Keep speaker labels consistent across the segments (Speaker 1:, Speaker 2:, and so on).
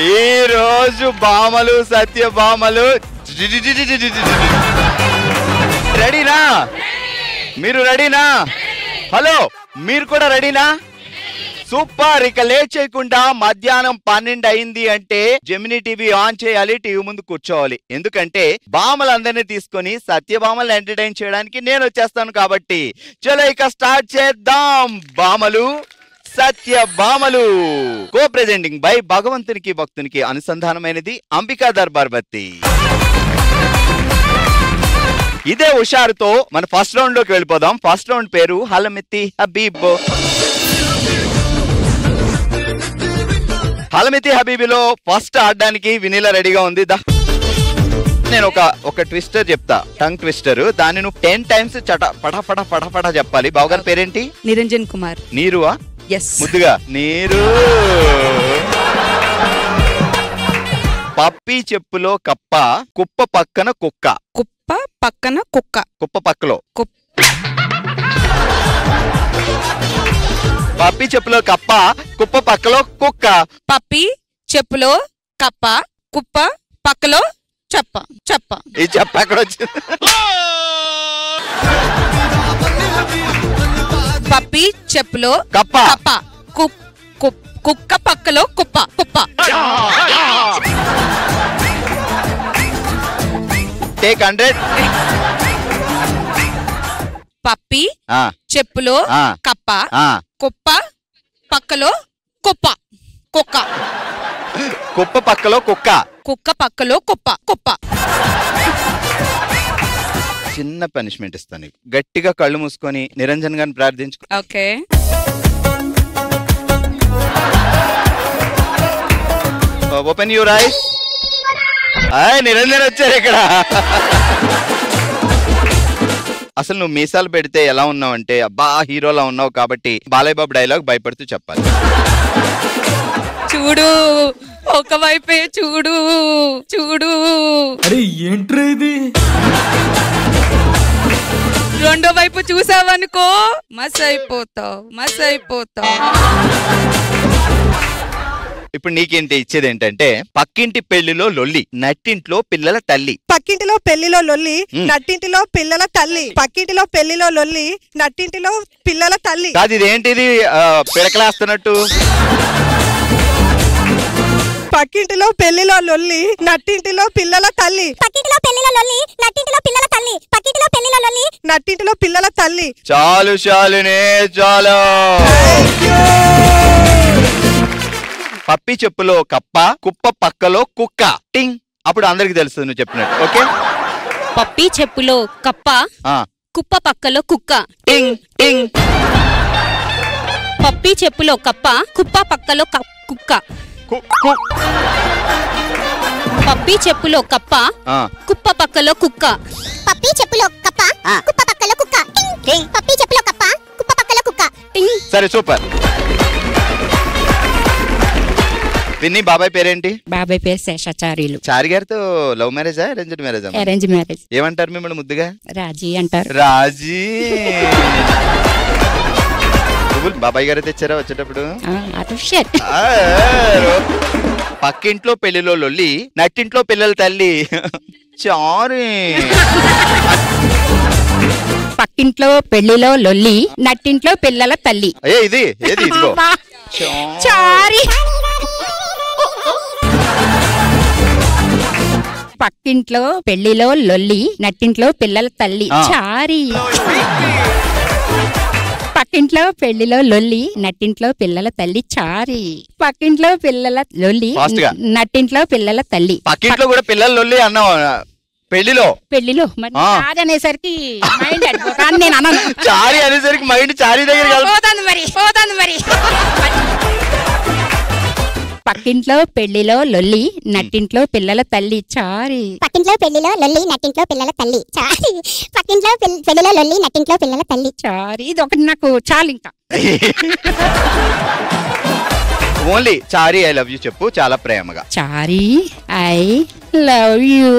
Speaker 1: ఈ రోజు భామలు సత్యభామలు రెడీనా? మీరు రెడీనా? హలో, మీరు కూడా రెడీనా? సూపర్. ఇక లేట్ చేయకుండా మధ్యాహ్నం 12 అయింది అంటే జెమినీ టీవీ ఆన్ చేయాలి, టీవీ ముందు కూర్చోవాలి. ఎందుకంటే భామలందరినీ తీసుకొని సత్యభామలు ఎంటర్టైన్ చేయడానికి నేను వచ్చేస్తాను కాబట్టి. చలో ఇక స్టార్ట్ చేద్దాం. భామలు సత్యభామలు కో ప్రెజెంటింగ్ బై భగవంతునికి భక్తునికి అనుసంధానమైనది అంబికా దర్బార్ బత్తి. ఇదే హుషారుతో మన ఫస్ట్ రౌండ్ లోకి వెళ్ళిపోదాం. ఫస్ట్ రౌండ్ పేరు హలమితి హబీబ్. హలమితి హబీబిలో ఫస్ట్ ఆడడానికి వినీలా రెడీగా ఉంది. నేను ఒక ట్విస్టర్ చెప్తా, టంగ్ ట్విస్టర్. దాన్ని నువ్వు 10 టైమ్స్ పటపట చెప్పాలి. బావగారి పేరేంటి?
Speaker 2: నిరంజన్ కుమార్.
Speaker 1: నీరువా? ముద్దుగా నీరు. పప్పి చెప్పులో కప్ప, కుప్ప పక్కన కుక్క.
Speaker 2: కుప్ప పక్కన కుక్క.
Speaker 1: కుప్ప పక్కలో పప్పి చెప్పులో కప్ప, కుప్ప పక్కలో కుక్క.
Speaker 2: పప్పి చెప్పులో కప్ప, కుప్ప పక్కలో చెప్ప. చెప్ప
Speaker 1: ఈ చెప్ప ఎక్కడ వచ్చింది?
Speaker 2: పప్పి చెప్పులో
Speaker 1: కప్ప,
Speaker 2: కప్ప, కుక్క పక్కలో కుప్ప. కుప్ప.
Speaker 1: టేక్ 100.
Speaker 2: పప్పి చెప్పులో కప్ప, కుప్ప పక్కలో కుప్ప. కుక్క.
Speaker 1: కుప్ప పక్కలో కుక్క.
Speaker 2: కుక్క పక్కలో కుప్ప. కుప్ప.
Speaker 1: చిన్న పనిష్మెంట్ ఇస్తాను నీకు. గట్టిగా కళ్ళు మూసుకొని నిరంజన్ గారిని ప్రార్థించుకో.
Speaker 2: Okay.
Speaker 1: Open your eyes. Niranjan వచ్చారు ఇక్కడ. అసలు నువ్వు మీసాలు పెడితే ఎలా ఉన్నావు అంటే అబ్బా హీరోలా ఉన్నావు కాబట్టి బాలయ్య బాబు డైలాగ్ భయపడుతూ చెప్పాలి.
Speaker 2: చూడు ఒకవైపే చూడు చూడు.
Speaker 3: అరే ఏంట్రా ఇది?
Speaker 2: రెండో వైపు చూసావనుకో మస్ అయిపోతావు. మస్ అయిపోతావు.
Speaker 1: ఇప్పుడు నీకేంటి ఇచ్చేది ఏంటంటే పక్కింటి పెళ్లిలో లొల్లి, నట్టింట్లో పిల్లల తల్లి.
Speaker 4: పక్కింటిలో పెళ్లిలో లొల్లి, నట్టింటిలో పిల్లల తల్లి. పక్కింటిలో పెళ్లిలో లొల్లి, నట్టింటిలో పిల్లల తల్లి.
Speaker 1: కాదు ఇదేంటిది పిడకలేస్తున్నట్టు?
Speaker 4: పక్కింటిలో పెళ్లిలో లొల్లి, నట్టింటిలో పిల్లల తల్లి.
Speaker 5: పక్కింటిలో పెళ్లిలో లొల్లి, నట్టింటిలో పిల్లల తల్లి. పక్కింటిలో పెళ్లిలో లొల్లి,
Speaker 4: నట్టింటిలో పిల్లల తల్లి.
Speaker 1: చాలు శాలినే చాలు. పప్పి చెప్పులో కప్ప, కుప్ప పక్కలో కుక్క. టింగ్. అప్పుడు అందరికి తెలుస్తుంది నువ్వు చెప్పినట్టు. ఓకే.
Speaker 5: పప్పి చెప్పులో కప్ప, కుప్ప పక్కలో కుక్క.
Speaker 1: టింగ్ టింగ్.
Speaker 5: పప్పి చెప్పులో కప్ప, కుప్ప పక్కలో కుక్క. పప్పి చెప్పులో కప్ప, కుప్ప పక్కలో కుక్క. పప్పి చెప్పులో కప్ప, కుప్ప పక్కలో కుక్క. పప్పి చెప్పులో కప్ప, కుప్ప పక్కలో కుక్క.
Speaker 1: సరే సూపర్. విన్నీ బాబాయ్ పేరేంటి?
Speaker 6: బాబాయ్ పేరు శేషాచార్యులు.
Speaker 1: చారి గారితో లవ్ మ్యారేజా అరేంజ్డ్ మ్యారేజా?
Speaker 6: Arrange marriage.
Speaker 1: ఏమంటారు మిమ్మల్ని ముద్దుగా?
Speaker 6: రాజీ అంటారు.
Speaker 1: రాజీ. బాబాయ్ గారు తెచ్చారా వచ్చేటప్పుడు? పక్కింట్లో పెళ్లిలో లొల్లి, నట్టింట్లో పిల్లల తల్లి. చారి.
Speaker 6: పక్కింట్లో పెళ్లిలో లొల్లి, నట్టింట్లో పిల్లల తల్లి.
Speaker 1: ఇది ఏది? ఇదిగో
Speaker 6: చారి. పక్కింట్లో పెళ్లిలో లొల్లి, నట్టింట్లో పిల్లల తల్లి. చారి. పక్కింట్లో పెళ్లిలో లొల్లి, నట్టింట్లో పిల్లల తల్లి. చారి. పక్కింట్లో పిల్లల లొల్లి, నట్టింట్లో పిల్లల తల్లి.
Speaker 1: పక్కింట్లో కూడా పిల్లల లొల్లి అన్నావు పెళ్లిలో.
Speaker 6: పెళ్లిలో చారి అనేసరికి మైండ్ అడిపోతాను. నేను అన్నాను
Speaker 1: చారి అనేసరికి మైండ్ చారి దగ్గర
Speaker 6: పోతాను మరి. పోతాను మరి. పక్కింట్లో పెళ్లిలో లొల్లి, నట్టింట్లో పిల్లల తల్లి. చారి.
Speaker 5: పక్కింట్లో పెళ్లిలో లొల్లి, నట్టింట్లో పిల్లల తల్లి. చారి. పక్కింట్లో పెళ్లిలో లొల్లి, నట్టింట్లో పిల్లల తల్లి.
Speaker 6: చారి. ఇది ఒకటి నాకు చాలు. ఇంకా
Speaker 1: only Chari I love you చెప్పు చాలా ప్రేమగా.
Speaker 6: చారి ఐ లవ్ యూ.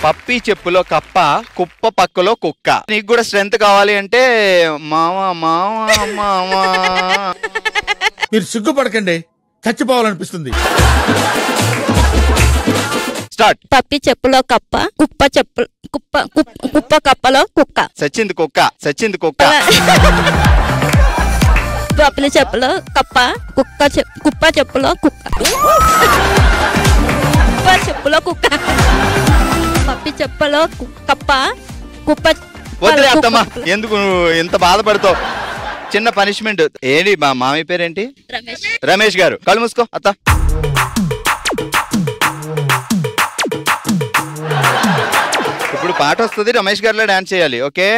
Speaker 1: పప్పి చెప్పులో కప్ప, కుప్ప పక్కలో కుక్క. నీకు కూడా స్ట్రెంత్ కావాలి అంటే మావా మావా మావా.
Speaker 7: మీరు సిగ్గుపడకండి, చచ్చిపోవాలనిపిస్తుంది.
Speaker 1: స్టార్ట్.
Speaker 6: పప్పి చెప్పులో కప్ప, కుప్ప కప్పలో కుక్క.
Speaker 1: సచ్చింది కుక్క, సచ్చింది కుక్క.
Speaker 6: పప్పి చెప్పులో కప్ప, కుప్ప చెప్పులో కుక్క. కుప్ప చెప్పులో కుక్క. పప్పి చెప్పులో కప్ప, కుప్ప.
Speaker 1: వదిలే అత్తమ్మా, ఎందుకు ఇంత బాధపడతావు? చిన్న పనిష్మెంట్. ఏంటి మా మామయ్య పేరేంటి? రమేష్ గారు. కళ్ళు మూసుకో అత్త. ఇప్పుడు పాట వస్తుంది, రమేష్ గారిలో డాన్స్ చేయాలి. ఓకే?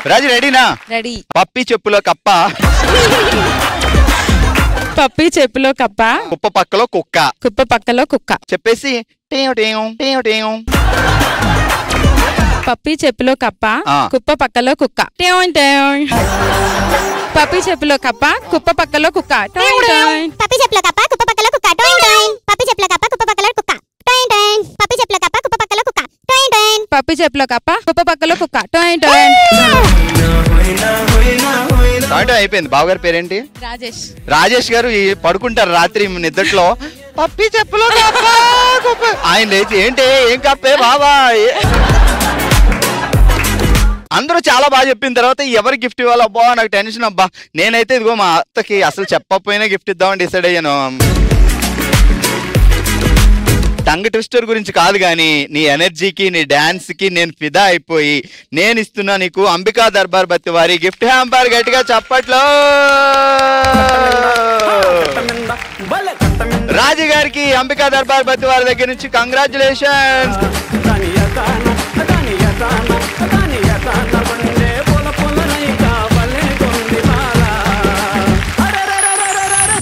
Speaker 1: రాజు రెడీనా?
Speaker 2: రెడీ.
Speaker 1: పప్పి చెప్పులో కప్ప,
Speaker 2: పప్పి చెప్పులో కప్ప,
Speaker 1: కుప్ప పక్కలో కుక్క.
Speaker 2: కుప్ప పక్కలో కుక్క.
Speaker 1: చెప్పేసి టేవ్ టేవ్ టేవ్ టేవ్.
Speaker 2: పప్పి చెప్పులో కప్ప, కుప్ప పక్కలో కుక్క. పప్పి చెప్పులో కప్ప, కుప్ప పక్కలో కుక్క.
Speaker 5: పప్పి చెప్పులో కప్ప, కుప్ప పక్కలో కుక్క. పప్పి చెప్పులో కప్ప, కుప్ప పక్కలో కుక్క. పప్పి చెప్పులో కప్ప, కుప్ప పక్కలో కుక్క.
Speaker 2: పప్పి చెప్పులో కప్ప, కుప్ప పక్కలో కుక్క.
Speaker 1: అయిపోయింది. బావగారి పేరేంటి?
Speaker 2: రాజేష్.
Speaker 1: రాజేష్ గారు పడుకుంటారు రాత్రి నిద్రలో. పప్పి చెప్పులో కప్ప, కుప్ప. ఆయన లేచి ఏంటి ఏం కప్పే బాబా. అందరూ చాలా బాగా చెప్పిన తర్వాత ఎవరు గిఫ్ట్ ఇవ్వాలి అబ్బా నాకు టెన్షన్ అబ్బా. నేనైతే ఇదిగో మా అత్తకి అసలు చెప్పకపోయినా గిఫ్ట్ ఇద్దామని డిసైడ్ అయ్యాను. టంగ్ ట్విస్టర్ గురించి కాదు కానీ నీ ఎనర్జీకి నీ డాన్స్ కి నేను ఫిదా అయిపోయి నేను ఇస్తున్నా నీకు అంబికా దర్బార్ బత్తి వారి గిఫ్ట్ హ్యాంపర్. గట్టిగా చప్పట్లో. రాజు గారికి అంబికా దర్బార్ బత్తి వారి దగ్గర నుంచి కంగ్రాచులేషన్స్.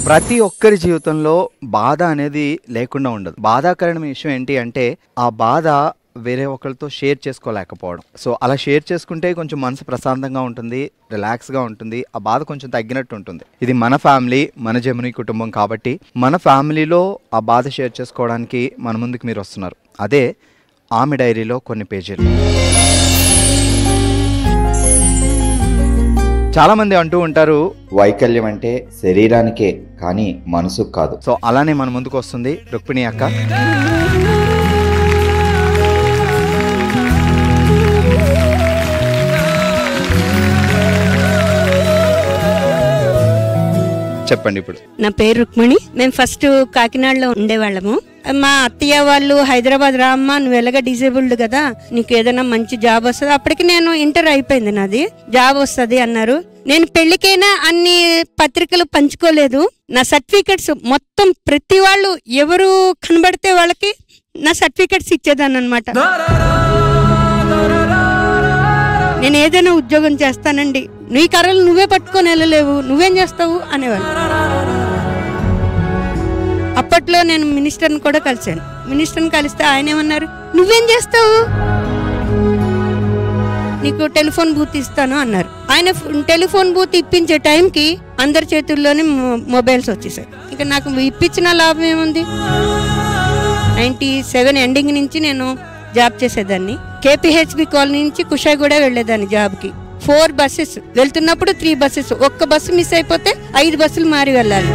Speaker 1: ప్రతి ఒక్కరి జీవితంలో బాధ అనేది లేకుండా ఉండదు. బాధాకరమైన విషయం ఏంటి అంటే ఆ బాధ వేరే ఒకరితో షేర్ చేసుకోలేకపోవడం. సో అలా షేర్ చేసుకుంటే కొంచెం మనసు ప్రశాంతంగా ఉంటుంది, రిలాక్స్గా ఉంటుంది, ఆ బాధ కొంచెం తగ్గినట్టు ఉంటుంది. ఇది మన ఫ్యామిలీ, మన జముని కుటుంబం కాబట్టి మన ఫ్యామిలీలో ఆ బాధ షేర్ చేసుకోవడానికి మన ముందుకు మీరు వస్తున్నారు. అదే ఆమె డైరీలో కొన్ని పేజీలు. చాలా మంది అంటూ ఉంటారు వైకల్యం అంటే శరీరానికే కానీ మనసుకు కాదు. సో అలానే మన ముందుకు వస్తుంది రుక్మిణి అక్క. చెప్పండి. ఇప్పుడు
Speaker 6: నా పేరు రుక్మిణి. మేము ఫస్ట్ కాకినాడలో ఉండేవాళ్ళము. మా అత్తయ్య వాళ్ళు హైదరాబాద్ రామ్మా, నువ్వు ఎలాగ డిసేబుల్డ్ కదా, నీకు ఏదైనా మంచి జాబ్ వస్తుంది. అప్పటికి నేను ఇంటర్ అయిపోయింది, నాది జాబ్ వస్తుంది అన్నారు. నేను పెళ్లికైనా అన్ని పత్రికలు పంచుకోలేదు. నా సర్టిఫికెట్స్ మొత్తం ప్రతి వాళ్ళు ఎవరు కనబడితే వాళ్ళకి నా సర్టిఫికెట్స్ ఇచ్చేదాన్ని అనమాట. నేను ఏదైనా ఉద్యోగం చేస్తానండి, నీ కర్రలు నువ్వే పట్టుకొని వెళ్ళలేవు, నువ్వేం చేస్తావు అనేవాళ్ళు. అప్పట్లో నేను మినిస్టర్ని కూడా కలిశాను. మినిస్టర్ని కలిస్తే ఆయన ఏమన్నారు, నువ్వేం చేస్తావు, నీకు టెలిఫోన్ బూత్ ఇస్తాను అన్నారు. ఆయన టెలిఫోన్ బూత్ ఇప్పించే టైంకి అందరి చేతుల్లోనే మొబైల్స్ వచ్చేసాయి. ఇక నాకు ఇప్పించిన లాభం ఏముంది. 97 ఎండింగ్ నుంచి నేను జాబ్ చేసేదాన్ని. కేపీహెచ్బి కాలనీ నుంచి కుషాయిగూడ వెళ్లేదాన్ని జాబ్కి. 4 బస్సెస్ వెళ్తున్నప్పుడు 3 బస్సెస్, ఒక్క బస్సు మిస్ అయిపోతే 5 బస్సులు మారి వెళ్ళాలి.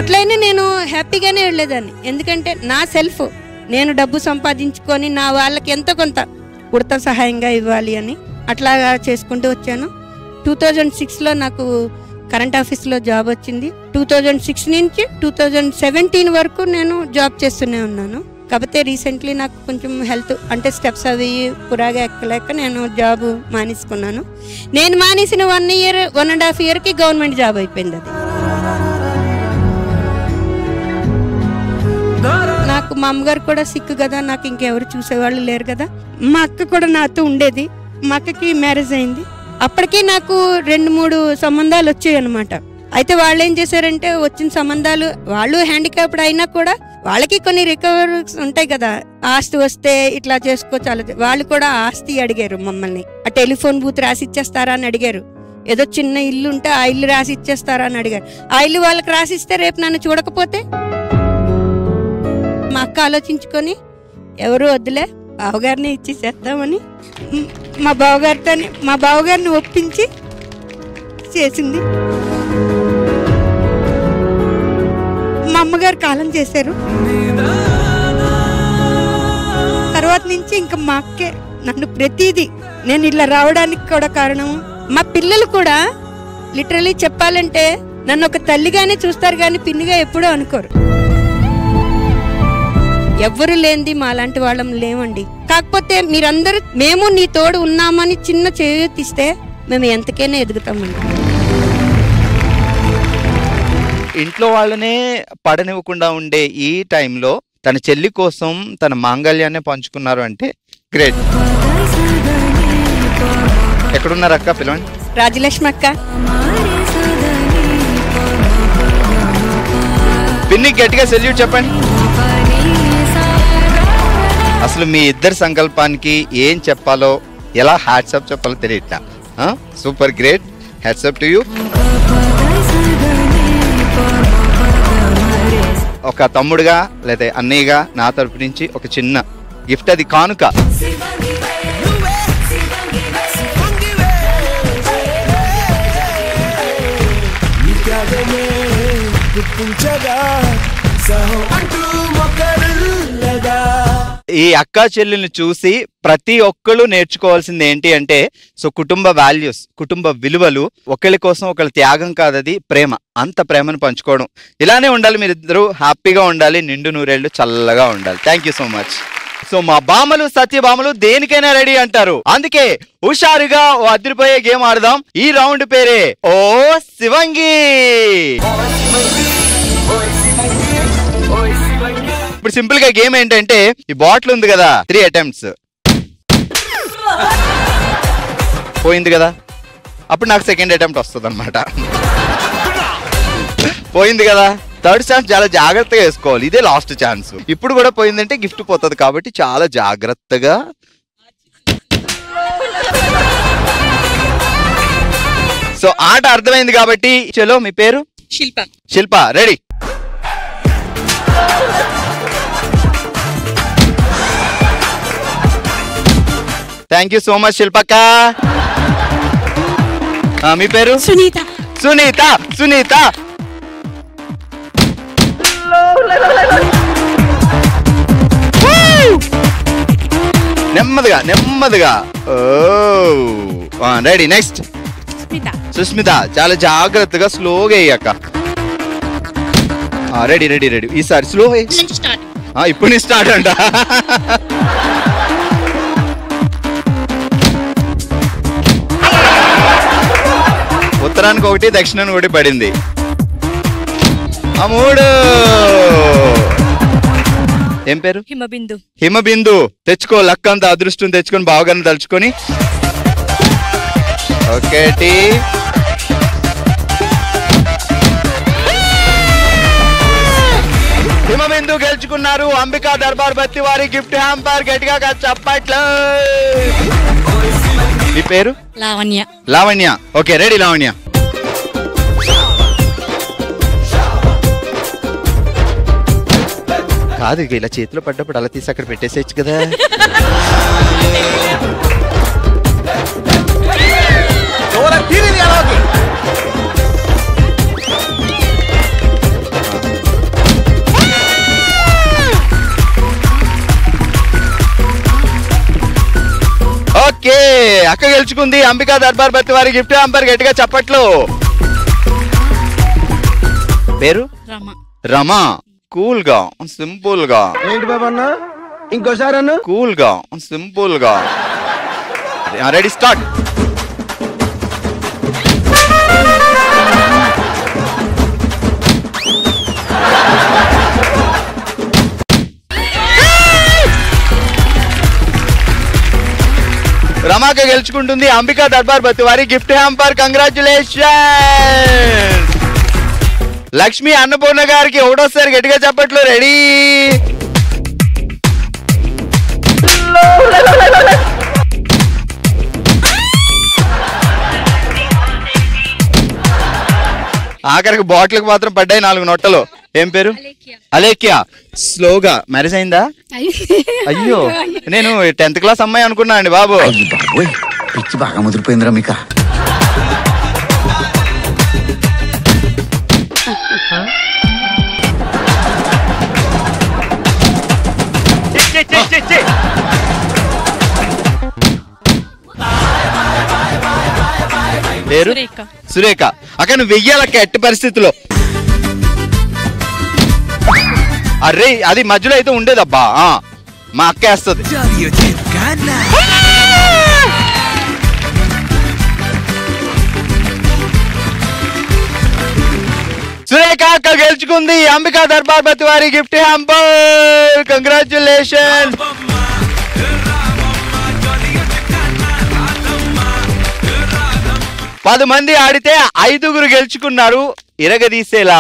Speaker 6: అట్లయినా నేను హ్యాపీగానే వెళ్ళేదాన్ని. ఎందుకంటే నా సెల్ఫ్ నేను డబ్బు సంపాదించుకొని నా వాళ్ళకి ఎంతో కొంత ఉడత సహాయంగా ఇవ్వాలి అని అట్లాగా చేసుకుంటూ వచ్చాను. 2006లో నాకు కరెంట్ ఆఫీస్లో జాబ్ వచ్చింది. 2006 నుంచి 2017 వరకు నేను జాబ్ చేస్తూనే ఉన్నాను. కాకపోతే రీసెంట్లీ నాకు కొంచెం హెల్త్ అంటే స్టెప్స్ అవి పురాగా ఎక్కలేక నేను జాబ్ మానేసుకున్నాను. నేను మానేసిన 1.5 ఇయర్కి గవర్నమెంట్ జాబ్ అయిపోయింది. అది నాకు మా అమ్మగారు కూడా సిక్ కదా, నాకు ఇంకెవరు చూసేవాళ్ళు లేరు కదా. మా అక్క కూడా నాతో ఉండేది. మా అక్కకి మ్యారేజ్ అయింది. అప్పటికే నాకు 2-3 సంబంధాలు వచ్చాయి అనమాట. అయితే వాళ్ళు ఏం చేశారంటే వచ్చిన సంబంధాలు వాళ్ళు హ్యాండిక్యాప్డ్ అయినా కూడా వాళ్ళకి కొన్ని రికవరీస్ ఉంటాయి కదా, ఆస్తి వస్తే ఇట్లా చేసుకోవచ్చు. వాళ్ళు కూడా ఆస్తి అడిగారు మమ్మల్ని. ఆ టెలిఫోన్ బూత్ రాసి ఇచ్చేస్తారా అని అడిగారు. ఏదో చిన్న ఇల్లు ఉంటే ఆ ఇల్లు రాసి ఇచ్చేస్తారా అని అడిగారు. ఆ ఇల్లు వాళ్ళకి రాసిస్తే రేపు నన్ను చూడకపోతే మా అక్క ఆలోచించుకొని ఎవరు వద్దులే బావగారిని ఇచ్చేసేద్దామని మా బావగారిని ఒప్పించి చేసింది. మా అమ్మగారు కాలం చేశారు. తర్వాత నుంచి ఇంకా మా అక్కే నన్ను ప్రతిదీ, నేను ఇలా రావడానికి కూడా కారణం. మా పిల్లలు కూడా లిటరలీ చెప్పాలంటే నన్ను ఒక తల్లిగానే చూస్తారు కానీ పిన్నిగా ఎప్పుడూ అనుకోరు. ఎవ్వరు లేనిది మా లాంటి వాళ్ళం లేవండి. కాకపోతే మీరందరూ మేము నీ తోడు ఉన్నామని చిన్న చేతిస్తే మేము ఎంతకైనా ఎదుగుతామండి.
Speaker 1: ఇంట్లో వాళ్ళనే పడనివ్వకుండా ఉండే ఈ టైంలో తన చెల్లి కోసం తన మాంగళ్యాన్ని పంచుకున్నారు అంటే గ్రేట్. ఎక్కడున్నారు అక్క? పిలవండి.
Speaker 6: రాజలక్ష్మి అక్క.
Speaker 1: పిన్ని గట్టిగా సెల్యూట్ చెప్పండి. అసలు మీ ఇద్దరి సంకల్పానికి ఏం చెప్పాలో, ఎలా హ్యాట్సప్ చెప్పాలో తెలియట్లా. Super great, hats off to you. ఒక తమ్ముడుగా లేదా అన్నయ్యగా నా తరపు నుంచి ఒక చిన్న గిఫ్ట్, అది కానుక. ఈ అక్కా చెల్లెల్ని చూసి ప్రతి ఒక్కళ్ళు నేర్చుకోవాల్సింది ఏంటి అంటే, సో కుటుంబ వాల్యూస్, కుటుంబ విలువలు. ఒకళ్ళ కోసం ఒకళ్ళ త్యాగం కాదది, ప్రేమ. అంత ప్రేమను పంచుకోవడం. ఇలానే ఉండాలి, మీరిద్దరూ హ్యాపీగా ఉండాలి, నిండు నూరేళ్లు చల్లగా ఉండాలి. Thank you so much. So మా బామలు సత్యభామలు దేనికైనా రెడీ అంటారు. అందుకే హుషారుగా ఓ అదిరిపోయే గేమ్ ఆడదాం. ఈ రౌండ్ పేరే ఓ శివంగి. ఇప్పుడు సింపుల్ గా గేమ్ ఏంటంటే, ఈ బాటిల్ ఉంది కదా, 3 అటెంప్ట్స్ పోయింది కదా, అప్పుడు నాకు సెకండ్ అటెంప్ట్ వస్తుంది అనమాట. పోయింది కదా, థర్డ్ ఛాన్స్ చాలా జాగ్రత్తగా వేసుకోవాలి. ఇదే లాస్ట్ ఛాన్స్. ఇప్పుడు కూడా పోయిందంటే గిఫ్ట్ పోతుంది కాబట్టి చాలా జాగ్రత్తగా. సో ఆట అర్థమైంది కాబట్టి చలో. మీ పేరు?
Speaker 2: Shilpa.
Speaker 1: Shilpa, ready? Thank you so much శిల్పక్క. మీ పేరు?
Speaker 2: సునీత.
Speaker 1: సునీత. సునీత, నెమ్మదిగా నెమ్మదిగా. ఓ రెడీ. నెక్స్ట్ సుస్మిత. చాలా జాగ్రత్తగా స్లోగా అయ్యాక. Ready ready ready. ఈసారి స్లో. ఇప్పుడు నీ స్టార్ట్ అంట. ఉత్తరానికి ఒకటి, దక్షిణానికి ఒకటి పడింది. ఆ 3. ఏం పేరు?
Speaker 2: హిమబిందు.
Speaker 1: హిమబిందు. తెచ్చుకో లక్కంతా, అదృష్టం తెచ్చుకొని బావగారిని తలుచుకొని. ఒకటి. హిమబిందు గెలుచుకున్నారు. అంబికా దర్బార్ బత్తివారి గిఫ్ట్ హ్యాంపర్. గట్టిగా చప్పట్లు. మీ పేరు?
Speaker 2: లావణ్య.
Speaker 1: లావణ్య. Okay ready Lavanya. కాదు, ఇలా చేతిలో పడ్డప్పుడు అలా తీసి అక్కడ పెట్టేసేయచ్చు కదా. ఓకే, అక్క గెలుచుకుంది. అంబికా దర్బార్ బత్తివారి గిఫ్ట్ హ్యాంపర్. గట్టిగా చప్పట్లు. పేరు?
Speaker 2: రమ.
Speaker 1: రమా. కూల్ గా, సింపుల్ గా.
Speaker 3: ఏంటి బాబా అన్న, ఇంకోసారి అన్న.
Speaker 1: కూల్ గా, సింపుల్ గా. Ready, start. రమాక గెలుచుకుంటుంది. అంబికా దర్బార్ బత్తివారి gift hamper. Congratulation. Lakshmi Annapurna గారికి ఒకటోసారి గట్టిగా చెప్పట్లు. రెడీ? ఆఖరికి బాటిల్కి మాత్రం పడ్డాయి 4 నొట్టలు. ఏం పేరు? అలేఖ్య. స్లోగా. మ్యారేజ్ అయిందా? అయ్యో, నేను 10th క్లాస్ అమ్మాయి అనుకున్నా అండి బాబు.
Speaker 8: పిచ్చి బాగా ముదిరిపోయిందిరా మీకు.
Speaker 1: పేరు? సురేఖ. అక్కడ నువ్వు వెయ్యాలక్క ఎట్టి పరిస్థితిలో. అరే అది మధ్యలో అయితే ఉండేదబ్బా. మా అక్క వేస్తుంది. సురేఖ అక్క గెలుచుకుంది అంబికా దర్బార్ బతివారి గిఫ్ట్ హ్యాంపర్. కంగ్రాచులేషన్. 10 మంది ఆడితే 5గురు గెలుచుకున్నారు. ఇరగదీసేలా.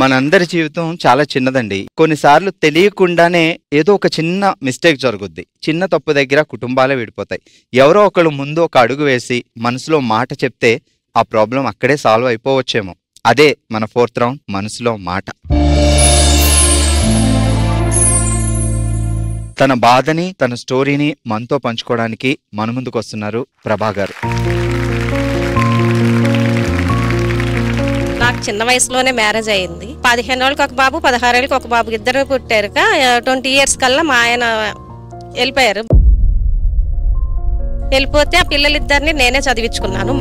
Speaker 1: మనందరి జీవితం చాలా చిన్నదండి. కొన్నిసార్లు తెలియకుండానే ఏదో ఒక చిన్న మిస్టేక్ జరుగుద్ది. చిన్న తప్పు దగ్గర కుటుంబాలే విడిపోతాయి. ఎవరో ఒకళ్ళు ముందు ఒక అడుగు వేసి మనసులో మాట చెప్తే ఆ ప్రాబ్లం అక్కడే సాల్వ్ అయిపోవచ్చేమో. అదే మన 4th రౌండ్ మనసులో మాట. తన బాధని తన స్టోరీని మనతో పంచుకోవడానికి మన ముందుకు వస్తున్నారు ప్రభా గారు.
Speaker 9: నాకు చిన్న వయసులోనే మ్యారేజ్ అయ్యింది. 15 ఏళ్ళకి ఒక బాబు, 16 ఏళ్ళకి ఒక బాబు, ఇద్దరు పుట్టారు. 20 years కల్లా మా ఆయన వెళ్ళిపోయారు. వెళ్ళిపోతే ఆ పిల్లలిద్దరిని నేనే చదివించుకున్నాను.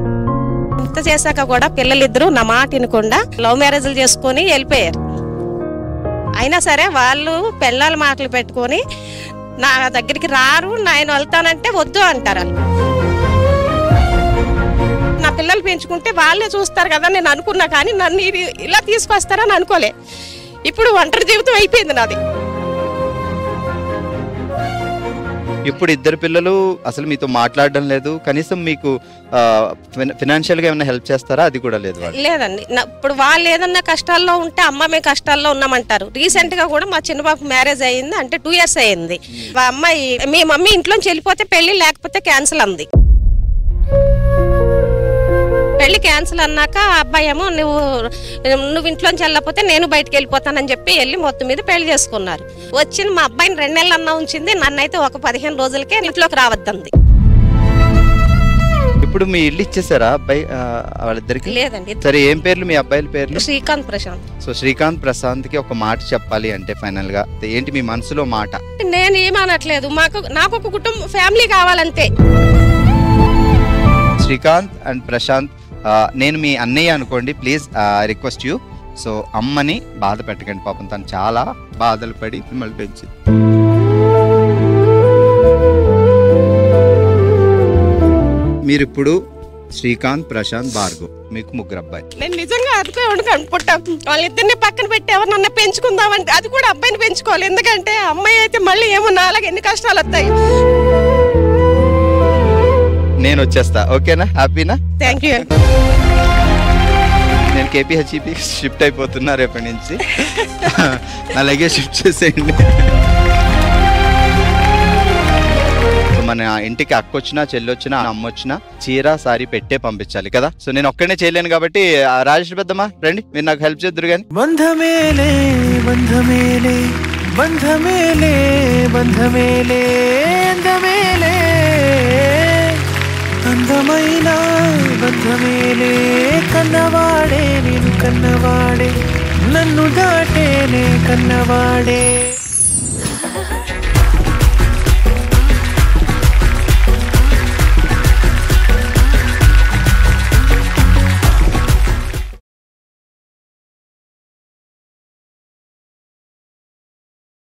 Speaker 9: ఇంత చేశాక కూడా పిల్లలిద్దరూ నా మాట వినకుండా లవ్ మ్యారేజ్లు చేసుకొని వెళ్ళిపోయారు. అయినా సరే వాళ్ళు పిల్లల మాటలు పెట్టుకొని నా దగ్గరికి రారు. నేను వెళ్తానంటే వద్దు అంటారు. నా పిల్లలు పెంచుకుంటే వాళ్ళే చూస్తారు కదా నేను అనుకున్నా, కానీ నన్ను ఇలా తీసుకొస్తారని అనుకోలే. ఇప్పుడు ఒంటరి జీవితం అయిపోయింది నాది.
Speaker 1: ఇప్పుడు 2 పిల్లలు అసలు మీతో మాట్లాడడం లేదు. కనీసం మీకు ఫినాన్షియల్ గా ఏమైనా హెల్ప్ చేస్తారా? అది కూడా లేదు.
Speaker 9: లేదండి. ఇప్పుడు వాళ్ళు ఏదన్నా కష్టాల్లో ఉంటే అమ్మ మేము కష్టాల్లో ఉన్నామంటారు. రీసెంట్ గా కూడా మా చిన్న బాబు మ్యారేజ్ అయ్యింది. అంటే 2 years అయ్యింది. మా అమ్మాయి మీ మమ్మీ ఇంట్లోంచి వెళ్ళిపోతే పెళ్లి లేకపోతే క్యాన్సిల్ అంది. పెళ్లి క్యాన్సిల్ అన్నాక అబ్బాయి ఏమో నువ్వు ఇంట్లోంచి వెళ్ళకపోతే నేను బయటకు వెళ్ళిపోతానని చెప్పి వెళ్ళి మొత్తం మీద పెళ్లి చేసుకున్నారు. వచ్చిన మా అబ్బాయిని 2 నెలలు అన్నా ఉంచింది. నన్నైతే ఒక 15 రోజులకే ఇంట్లోకి రావద్దంది.
Speaker 1: ఇప్పుడు మీ ఇల్లు ఇచ్చేసారా అబ్బాయి వాళ్ళిద్దరికి?
Speaker 9: లేదండి.
Speaker 1: సరే, ఏం పేర్లు మీ అబ్బాయిల పేర్లు?
Speaker 9: శ్రీకాంత్, ప్రశాంత్.
Speaker 1: సో శ్రీకాంత్ ప్రశాంత్ కి ఒక మాట చెప్పాలి అంటే ఫైనల్ గా ఏంటి మీ మనసులో మాట?
Speaker 9: నేను ఏమనట్లేదు. నాకు ఒక కుటుంబం, ఫ్యామిలీ కావాలంతే.
Speaker 1: శ్రీకాంత్ అండ్ ప్రశాంత్, నేను మీ అన్నయ్య అనుకోండి. Please request you. సో అమ్మని బాధ పెట్టకండి. పాపం తను చాలా బాధలు పడి మిమ్మల్ని పెంచింది. మీరు ఇప్పుడు శ్రీకాంత్, ప్రశాంత్, భార్గవ్, మీకు 3 అబ్బాయి.
Speaker 9: నేను నిజంగా అనుకోండి అనుకుంటా. వాళ్ళిద్దరిని పక్కన పెట్టి ఎవరినన్నా పెంచుకుందామంటే అది కూడా అబ్బాయిని పెంచుకోవాలి. ఎందుకంటే అమ్మాయి అయితే మళ్ళీ ఏమో నాలాగా ఎన్ని కష్టాలు వస్తాయి.
Speaker 1: నేను వచ్చేస్తా. ఓకేనా? హ్యాపీనా?
Speaker 9: Thank you.
Speaker 1: నేను KPHEP షిఫ్ట్ అయిపోతున్నా రేపటి నుంచి. అలాగే షిఫ్ట్ చేసేయండి. మన ఇంటికి అక్క వచ్చినా, చెల్లి వచ్చినా, అమ్మ వచ్చినా చీర సారీ పెట్టే పంపించాలి కదా. సో నేను ఒక్కడనే చేయలేను కాబట్టి రాజేష్ పెద్దమ్మా రండి, మీరు నాకు హెల్ప్ చేద్దరు కానీ.
Speaker 10: బంధమేలే బంధమేలే బంధమేలే బంధమేలే అందమేలే అందమైన బంధమేలే కన్నవాడే నేను కన్నవాడే నన్ను దాటేనే కన్నవాడే.